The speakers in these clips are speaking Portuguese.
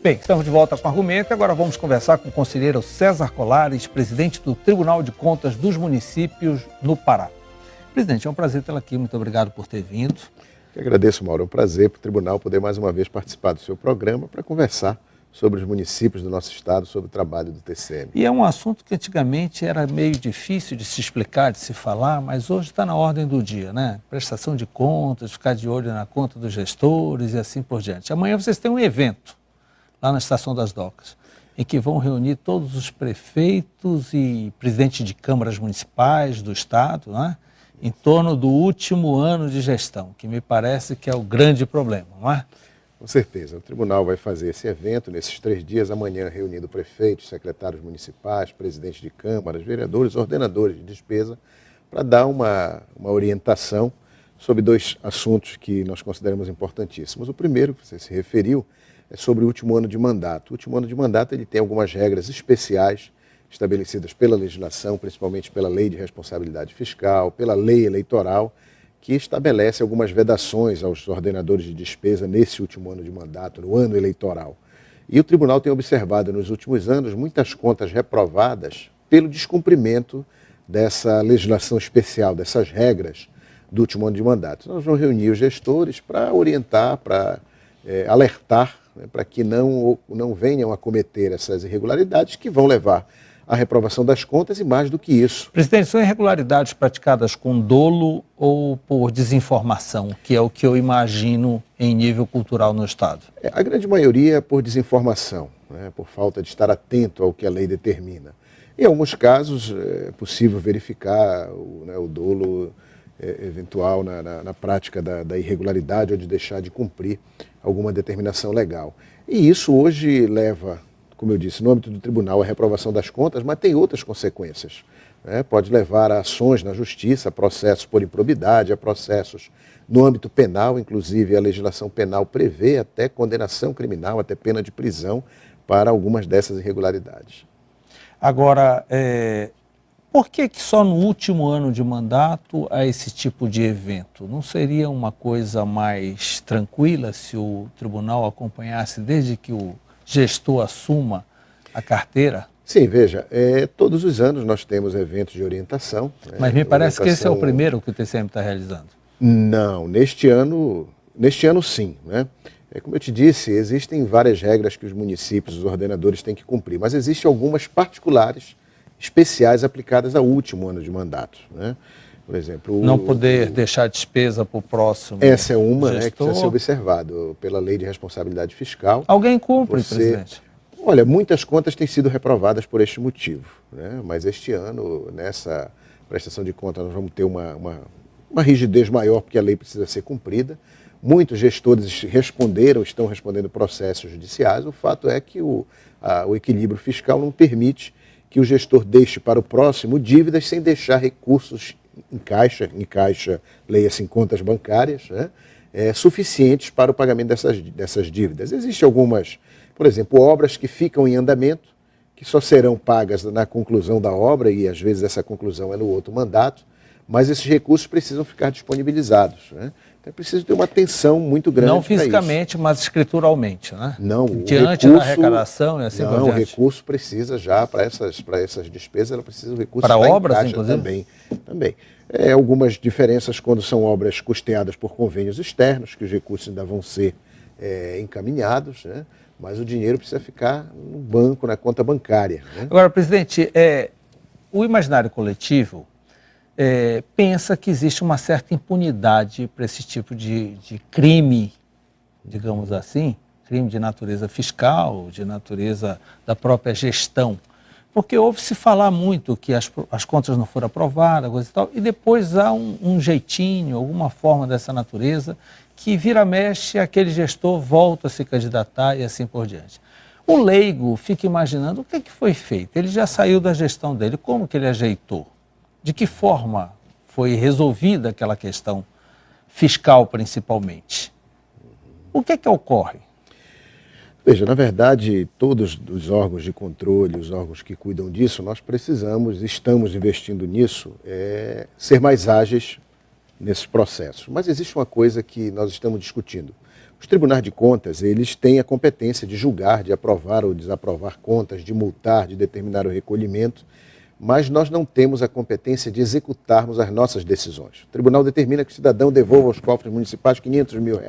Bem, estamos de volta com o Argumento e agora vamos conversar com o conselheiro César Colares, presidente do Tribunal de Contas dos Municípios no Pará. Presidente, é um prazer tê-lo aqui, muito obrigado por ter vindo. Eu agradeço, Mauro, é um prazer para o Tribunal poder mais uma vez participar do seu programa para conversar sobre os municípios do nosso estado, sobre o trabalho do TCM. E é um assunto que antigamente era meio difícil de se explicar, de se falar, mas hoje está na ordem do dia, né? Prestação de contas, ficar de olho na conta dos gestores e assim por diante. Amanhã vocês têm um evento lá na Estação das Docas, em que vão reunir todos os prefeitos e presidentes de câmaras municipais do estado, né? Em torno do último ano de gestão, que me parece que é o grande problema, não é? Com certeza. O tribunal vai fazer esse evento nesses 3 dias, amanhã reunindo prefeitos, secretários municipais, presidentes de câmaras, vereadores, ordenadores de despesa, para dar uma orientação sobre 2 assuntos que nós consideramos importantíssimos. O primeiro, que você se referiu, é sobre o último ano de mandato. O último ano de mandato ele tem algumas regras especiais estabelecidas pela legislação, principalmente pela Lei de Responsabilidade Fiscal, pela Lei Eleitoral, que estabelece algumas vedações aos ordenadores de despesa nesse último ano de mandato, no ano eleitoral. E o tribunal tem observado nos últimos anos muitas contas reprovadas pelo descumprimento dessa legislação especial, dessas regras do último ano de mandato. Nós vamos reunir os gestores para orientar, para alertar, né, para que não venham a cometer essas irregularidades que vão levar à reprovação das contas e mais do que isso. Presidente, são irregularidades praticadas com dolo ou por desinformação, que é o que eu imagino em nível cultural no estado? A grande maioria é por desinformação, né, por falta de estar atento ao que a lei determina. Em alguns casos é possível verificar o dolo eventual na prática da irregularidade ou de deixar de cumprir alguma determinação legal. E isso hoje leva, como eu disse, no âmbito do tribunal, a reprovação das contas, mas tem outras consequências, né? Pode levar a ações na justiça, a processos por improbidade, a processos no âmbito penal, inclusive a legislação penal prevê até condenação criminal, até pena de prisão para algumas dessas irregularidades. Agora, por que só no último ano de mandato há esse tipo de evento? Não seria uma coisa mais tranquila se o tribunal acompanhasse desde que o gestor assuma a carteira? Sim, veja, todos os anos nós temos eventos de orientação. Mas me parece que esse é o primeiro que o TCM está realizando. Não, neste ano sim, né? Como eu te disse, existem várias regras que os municípios, os ordenadores têm que cumprir, mas existem algumas particulares, especiais aplicadas ao último ano de mandato, né? Por exemplo... Não poder deixar despesa para o próximo Essa é uma, gestor. Que precisa ser observado pela Lei de Responsabilidade Fiscal. Alguém cumpre, presidente? Olha, muitas contas têm sido reprovadas por este motivo, né? Mas este ano, nessa prestação de contas, nós vamos ter uma rigidez maior, porque a lei precisa ser cumprida. Muitos gestores estão respondendo processos judiciais. O fato é que o equilíbrio fiscal não permite que o gestor deixe para o próximo dívidas sem deixar recursos em caixa, leia-se em contas bancárias, né, suficientes para o pagamento dessas dívidas. Existem algumas, por exemplo, obras que ficam em andamento, que só serão pagas na conclusão da obra, e às vezes essa conclusão é no outro mandato, mas esses recursos precisam ficar disponibilizados, né? Então é preciso ter uma atenção muito grande. Não fisicamente, mas escrituralmente, né? Não, diante da arrecadação e assim por diante. Não, o recurso precisa já, para essas despesas, ela precisa do recurso para obras, em caixa, inclusive? Também. Algumas diferenças quando são obras custeadas por convênios externos, que os recursos ainda vão ser encaminhados, né? Mas o dinheiro precisa ficar no banco, na conta bancária, né? Agora, presidente, o imaginário coletivo pensa que existe uma certa impunidade para esse tipo de crime, digamos assim, crime de natureza fiscal, de natureza da própria gestão. Porque ouve-se falar muito que as contas não foram aprovadas, coisa e tal, e depois há um jeitinho, alguma forma dessa natureza, que vira mexe, aquele gestor volta a se candidatar e assim por diante. O leigo fica imaginando o que foi feito. Ele já saiu da gestão dele, como que ele ajeitou? De que forma foi resolvida aquela questão fiscal, principalmente? O que ocorre? Veja, na verdade, todos os órgãos de controle, os órgãos que cuidam disso, nós estamos investindo nisso, ser mais ágeis nesses processos. Mas existe uma coisa que nós estamos discutindo. Os tribunais de contas, eles têm a competência de julgar, de aprovar ou desaprovar contas, de multar, de determinar o recolhimento, mas nós não temos a competência de executarmos as nossas decisões. O tribunal determina que o cidadão devolva aos cofres municipais R$500 mil.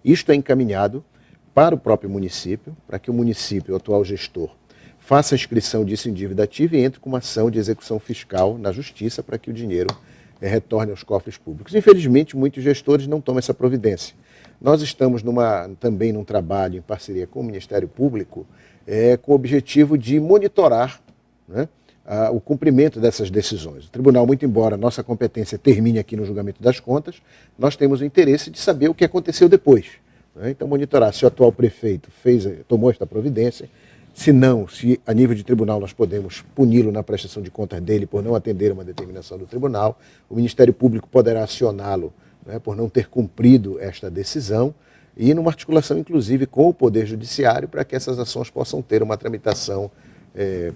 Isto é encaminhado para o próprio município, para que o município, o atual gestor, faça a inscrição disso em dívida ativa e entre com uma ação de execução fiscal na justiça para que o dinheiro retorne aos cofres públicos. Infelizmente, muitos gestores não tomam essa providência. Nós estamos também num trabalho em parceria com o Ministério Público com o objetivo de monitorar, né, o cumprimento dessas decisões. O tribunal, muito embora a nossa competência termine aqui no julgamento das contas, nós temos o interesse de saber o que aconteceu depois. Né? Então, monitorar se o atual prefeito tomou esta providência, se não, se a nível de tribunal nós podemos puni-lo na prestação de contas dele por não atender uma determinação do tribunal, o Ministério Público poderá acioná-lo, né, por não ter cumprido esta decisão, e numa articulação, inclusive, com o Poder Judiciário, para que essas ações possam ter uma tramitação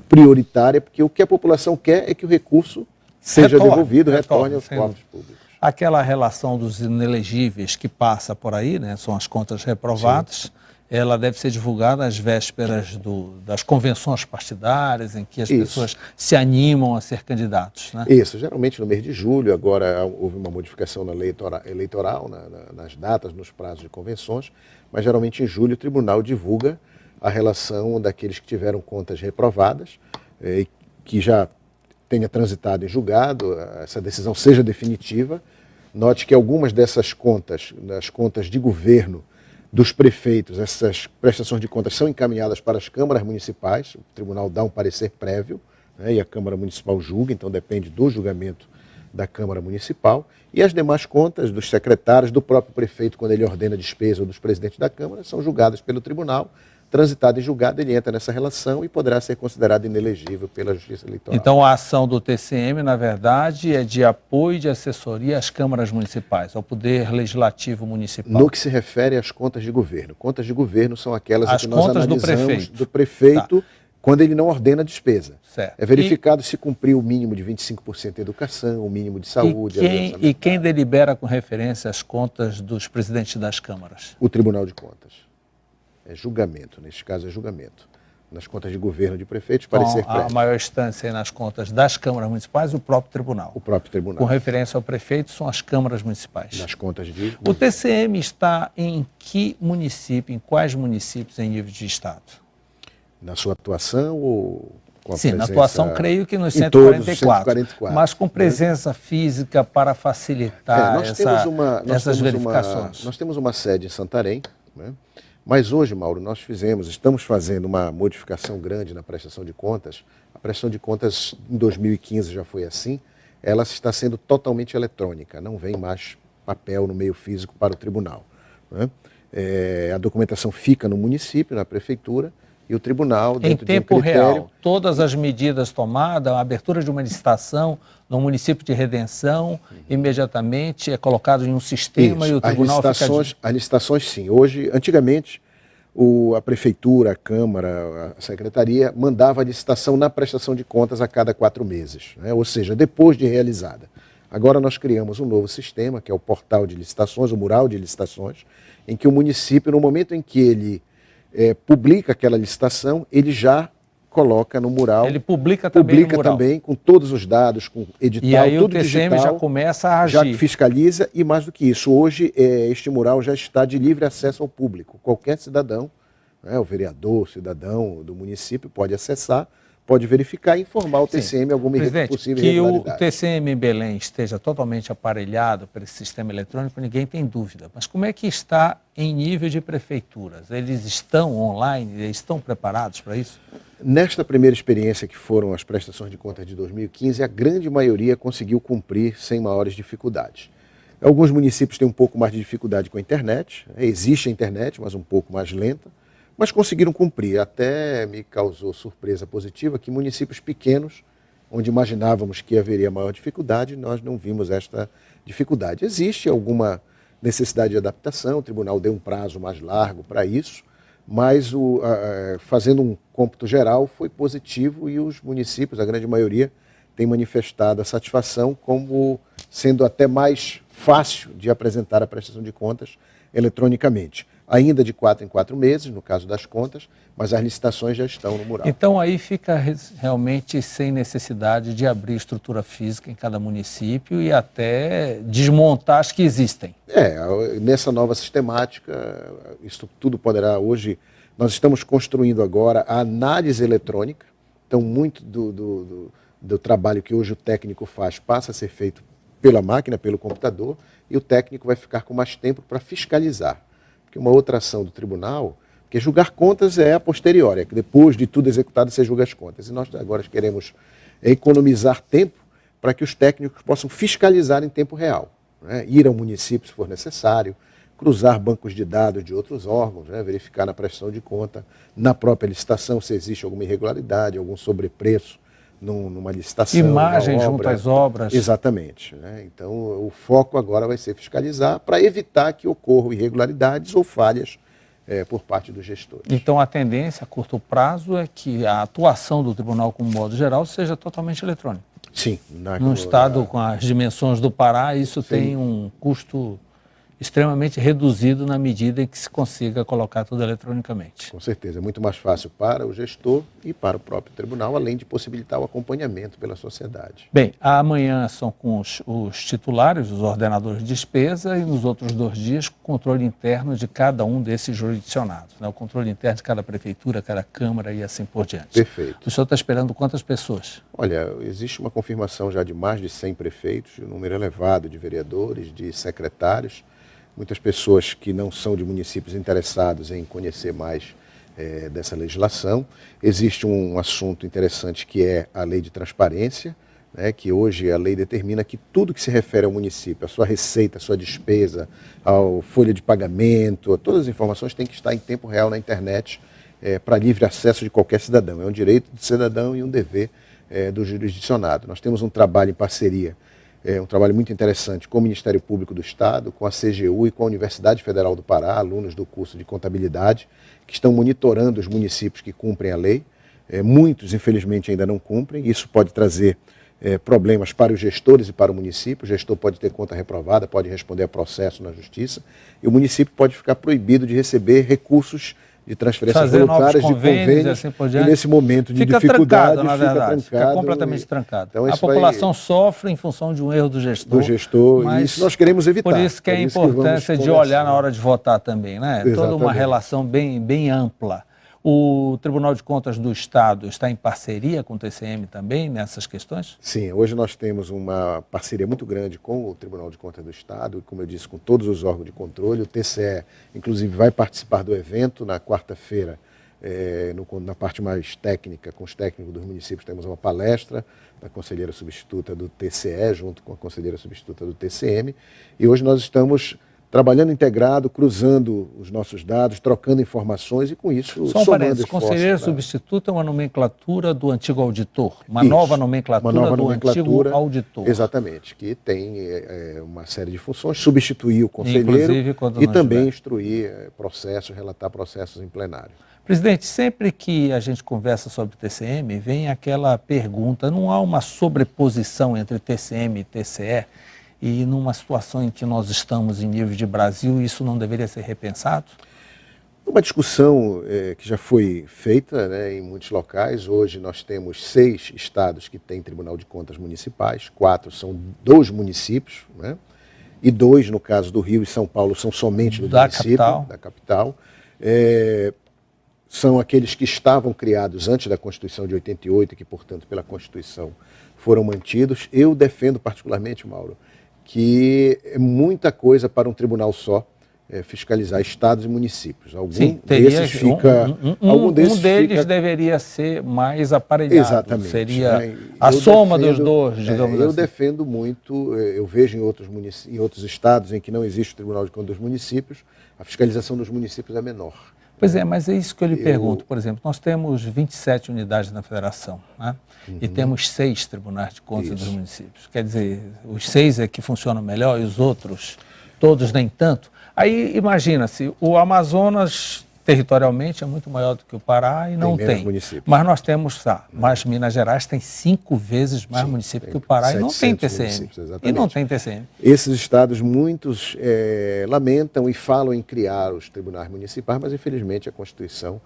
prioritária, porque o que a população quer é que o recurso seja devolvido, retorne aos cofres públicos. Aquela relação dos inelegíveis que passa por aí, né, são as contas reprovadas, sim, ela deve ser divulgada às vésperas das convenções partidárias, em que as pessoas se animam a ser candidatos, né? Isso, geralmente no mês de julho. Agora houve uma modificação na lei eleitoral, nas datas, nos prazos de convenções, mas geralmente em julho o tribunal divulga a relação daqueles que tiveram contas reprovadas, que já tenha transitado em julgado, essa decisão seja definitiva. Note que algumas dessas contas, das contas de governo dos prefeitos, essas prestações de contas são encaminhadas para as câmaras municipais, o tribunal dá um parecer prévio, né, e a Câmara Municipal julga, então depende do julgamento da Câmara Municipal, e as demais contas dos secretários, do próprio prefeito, quando ele ordena a despesa, ou dos presidentes da Câmara, são julgadas pelo tribunal. Transitado e julgado, ele entra nessa relação e poderá ser considerado inelegível pela Justiça Eleitoral. Então, a ação do TCM, na verdade, é de apoio e de assessoria às câmaras municipais, ao Poder Legislativo Municipal. No que se refere às contas de governo. Contas de governo são aquelas que nós analisamos do prefeito, tá, quando ele não ordena a despesa. Certo. É verificado se cumpriu o mínimo de 25% de educação, o mínimo de saúde. E quem delibera com referência às contas dos presidentes das câmaras? O Tribunal de Contas. É julgamento, neste caso é julgamento. Nas contas de governo de prefeitos, parecer prévio. A maior instância é nas contas das câmaras municipais, o próprio tribunal. O próprio tribunal. Com referência ao prefeito, são as câmaras municipais. Nas contas de... O TCM está em que município, em quais municípios em nível de estado? Na sua atuação ou com a Sim, presença... na atuação creio que nos em todos os 144, mas com presença física para facilitar essas verificações. Nós temos uma sede em Santarém, né? Mas hoje, Mauro, estamos fazendo uma modificação grande na prestação de contas. A prestação de contas em 2015 já foi assim, ela está sendo totalmente eletrônica, não vem mais papel no meio físico para o tribunal, né? A documentação fica no município, na prefeitura, e o tribunal, dentro de um critério... Em tempo real, todas as medidas tomadas, a abertura de uma licitação no município de Redenção, imediatamente é colocado em um sistema. Isso. E o tribunal As licitações, sim. Hoje, antigamente, a prefeitura, a Câmara, a Secretaria mandava a licitação na prestação de contas a cada 4 meses, né? Ou seja, depois de realizada. Agora nós criamos um novo sistema, que é o portal de licitações, o mural de licitações, em que o município, no momento em que ele publica aquela licitação, ele já coloca no mural. Ele publica também no mural. Também, com todos os dados, com edital, e aí tudo o TCM digital, já começa a agir. Já fiscaliza, e mais do que isso, hoje este mural já está de livre acesso ao público. Qualquer cidadão, né, o vereador, cidadão do município pode acessar, pode verificar e informar o TCM alguma possível irregularidade. Que o TCM em Belém esteja totalmente aparelhado para esse sistema eletrônico, ninguém tem dúvida. Mas como é que está em nível de prefeituras? Eles estão online, eles estão preparados para isso? Nesta primeira experiência, que foram as prestações de contas de 2015, a grande maioria conseguiu cumprir sem maiores dificuldades. Alguns municípios têm um pouco mais de dificuldade com a internet, existe a internet, mas um pouco mais lenta, mas conseguiram cumprir. Até me causou surpresa positiva que municípios pequenos, onde imaginávamos que haveria maior dificuldade, nós não vimos esta dificuldade. Existe alguma necessidade de adaptação, o tribunal deu um prazo mais largo para isso, mas fazendo um cômputo geral foi positivo, e os municípios, a grande maioria, tem manifestado a satisfação como sendo até mais fácil de apresentar a prestação de contas eletronicamente. ainda de 4 em 4 meses, no caso das contas, mas as licitações já estão no mural. Então aí fica realmente sem necessidade de abrir estrutura física em cada município e até desmontar as que existem. Nessa nova sistemática, isso tudo poderá hoje... Nós estamos construindo agora a análise eletrônica, então muito do trabalho que hoje o técnico faz passa a ser feito pela máquina, pelo computador, e o técnico vai ficar com mais tempo para fiscalizar. Porque uma outra ação do tribunal, porque julgar contas é a posteriori, é que depois de tudo executado você julga as contas. E nós agora queremos economizar tempo para que os técnicos possam fiscalizar em tempo real, né? Ir ao município se for necessário, cruzar bancos de dados de outros órgãos, né? Verificar na prestação de conta, na própria licitação, se existe alguma irregularidade, algum sobrepreço numa licitação. Imagem junto às obras. Exatamente, né? Então, o foco agora vai ser fiscalizar para evitar que ocorram irregularidades ou falhas por parte dos gestores. Então, a tendência a curto prazo é que a atuação do tribunal, como modo geral, seja totalmente eletrônica. Sim. Num estado com as dimensões do Pará, isso tem um custo extremamente reduzido na medida em que se consiga colocar tudo eletronicamente. Com certeza, é muito mais fácil para o gestor e para o próprio tribunal, além de possibilitar o acompanhamento pela sociedade. Bem, amanhã são com os titulares, os ordenadores de despesa, e nos outros 2 dias com o controle interno de cada um desses jurisdicionados, né? O controle interno de cada prefeitura, cada câmara e assim por diante. Perfeito. O senhor está esperando quantas pessoas? Olha, existe uma confirmação já de mais de 100 prefeitos, um número elevado de vereadores, de secretários, muitas pessoas que não são de municípios interessados em conhecer mais dessa legislação. Existe um assunto interessante que é a lei de transparência, né, que hoje a lei determina que tudo que se refere ao município, a sua receita, a sua despesa, a folha de pagamento, todas as informações têm que estar em tempo real na internet para livre acesso de qualquer cidadão. É um direito do cidadão e um dever do jurisdicionado. Nós temos um trabalho em parceria, um trabalho muito interessante com o Ministério Público do Estado, com a CGU e com a Universidade Federal do Pará, alunos do curso de contabilidade, que estão monitorando os municípios que cumprem a lei. Muitos, infelizmente, ainda não cumprem. Isso pode trazer problemas para os gestores e para o município. O gestor pode ter conta reprovada, pode responder a processo na justiça, e o município pode ficar proibido de receber recursos de transferências voluntárias, de convênios, assim por diante. E nesse momento de fica dificuldade, trancado, na verdade, fica completamente trancado. Então, a população sofre em função de um erro do gestor. E isso nós queremos evitar. Por isso que é a importância de olhar na hora de votar também, né? Exatamente. Toda uma relação bem ampla. O Tribunal de Contas do Estado está em parceria com o TCM também nessas questões? Sim, hoje nós temos uma parceria muito grande com o Tribunal de Contas do Estado e, como eu disse, com todos os órgãos de controle. O TCE, inclusive, vai participar do evento na quarta-feira, na parte mais técnica, com os técnicos dos municípios. Temos uma palestra da conselheira substituta do TCE, junto com a conselheira substituta do TCM. E hoje nós estamos trabalhando integrado, cruzando os nossos dados, trocando informações e com isso somando esforços. Conselheiro substituto é uma nomenclatura do antigo auditor, nova nomenclatura do antigo auditor. Exatamente, que tem uma série de funções, substituir o conselheiro e também instruir processos, relatar processos em plenário. Presidente, sempre que a gente conversa sobre TCM, vem aquela pergunta, não há uma sobreposição entre TCM e TCE? E numa situação em que nós estamos em nível de Brasil, isso não deveria ser repensado? Uma discussão que já foi feita, né, em muitos locais. Hoje nós temos 6 estados que têm Tribunal de Contas municipais, 4 são dos municípios, né, e 2, no caso do Rio e São Paulo, são somente do município, da capital. São aqueles que estavam criados antes da Constituição de 88 e que, portanto, pela Constituição foram mantidos. Eu defendo particularmente, Mauro, que é muita coisa para um tribunal só fiscalizar estados e municípios. Um deles deveria ser mais aparelhado. Exatamente. Seria a soma dos dois, digamos assim. Eu defendo muito, eu vejo em outros estados em que não existe o Tribunal de Contas dos municípios, a fiscalização dos municípios é menor. Pois é, mas é isso que eu lhe pergunto. Por exemplo, nós temos 27 unidades na federação, né? E temos 6 tribunais de contas dos municípios. Quer dizer, os 6 é que funcionam melhor e os outros, todos nem tanto. Aí, imagina-se, o Amazonas territorialmente é muito maior do que o Pará e não menos tem. municípios. Mas nós temos, mas Minas Gerais tem 5 vezes mais municípios que o Pará e não tem 700 TCM. municípios, E exatamente. não tem TCM. Esses estados, muitos lamentam e falam em criar os tribunais municipais, mas infelizmente a Constituição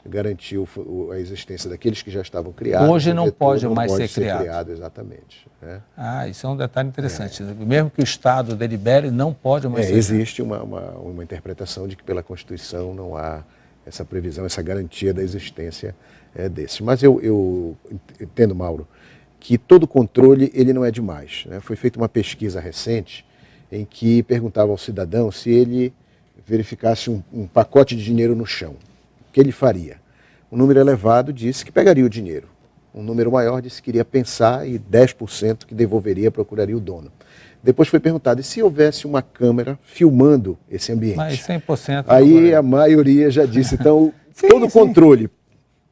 garantiu a existência daqueles que já estavam criados. Hoje não vetou, pode não mais pode ser criado. Exatamente. Né? Isso é um detalhe interessante. Mesmo que o Estado delibere, não pode mais ser existe uma interpretação de que pela Constituição não há essa previsão, essa garantia da existência desses. Mas eu entendo, Mauro, que todo controle ele não é demais. Né? Foi feita uma pesquisa recente em que perguntava ao cidadão se ele verificasse um pacote de dinheiro no chão. O que ele faria? Um número elevado disse que pegaria o dinheiro. Um número maior disse que iria pensar e 10% que devolveria, procuraria o dono. Depois foi perguntado, e se houvesse uma câmera filmando esse ambiente? Mas 100%. Aí a maioria já disse. Então, todo controle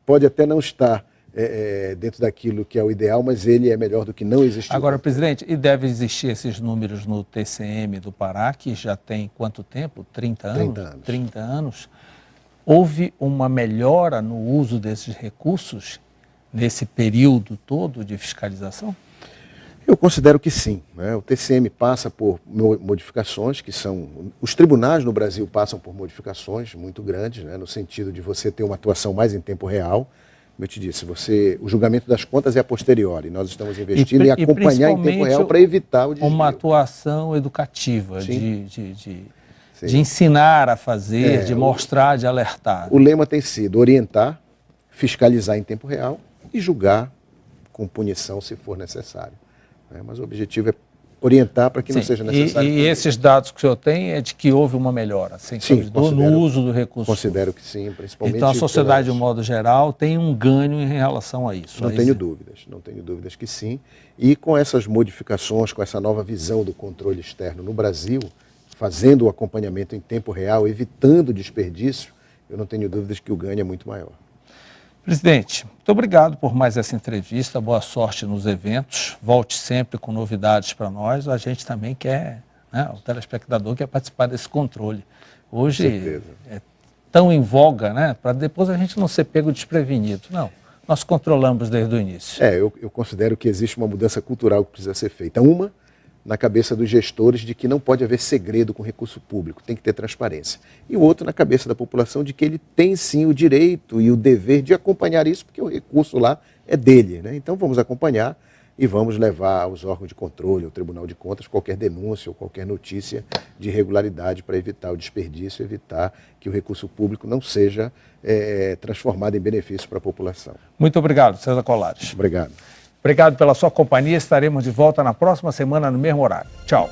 pode até não estar dentro daquilo que é o ideal, mas ele é melhor do que não existir. Agora, presidente, e deve existir esses números no TCM do Pará, que já tem quanto tempo? 30 anos? 30 anos. 30 anos. Houve uma melhora no uso desses recursos nesse período todo de fiscalização? Eu considero que sim. Né? O TCM passa por modificações que são... Os tribunais no Brasil passam por modificações muito grandes, né? No sentido de você ter uma atuação mais em tempo real. Como eu te disse, o julgamento das contas é a posteriori. Nós estamos investindo em acompanhar em tempo real para evitar o desvio. Uma atuação educativa, de ensinar a fazer, de mostrar, de alertar. O lema tem sido orientar, fiscalizar em tempo real e julgar com punição se for necessário. Mas o objetivo é orientar para que não seja necessário. E esses dados que o senhor tem é de que houve uma melhora, no uso do recurso. Considero que sim, principalmente. Então a sociedade, de um modo geral, tem um ganho em relação a isso. Não tenho dúvidas que sim. E com essas modificações, com essa nova visão do controle externo no Brasil, fazendo o acompanhamento em tempo real, evitando desperdício, eu não tenho dúvidas que o ganho é muito maior. Presidente, muito obrigado por mais essa entrevista, boa sorte nos eventos, volte sempre com novidades para nós, a gente também quer, o telespectador quer participar desse controle. Hoje é tão em voga, para depois a gente não ser pego desprevenido, não, nós controlamos desde o início. Eu considero que existe uma mudança cultural que precisa ser feita. Uma, na cabeça dos gestores de que não pode haver segredo com recurso público, tem que ter transparência. E o outro na cabeça da população de que ele tem sim o direito e o dever de acompanhar isso, porque o recurso lá é dele. Então vamos acompanhar e vamos levar aos órgãos de controle, ao Tribunal de Contas, qualquer denúncia ou qualquer notícia de irregularidade para evitar o desperdício, evitar que o recurso público não seja transformado em benefício para a população. Muito obrigado, César Colares. Obrigado. Obrigado pela sua companhia. Estaremos de volta na próxima semana no mesmo horário. Tchau.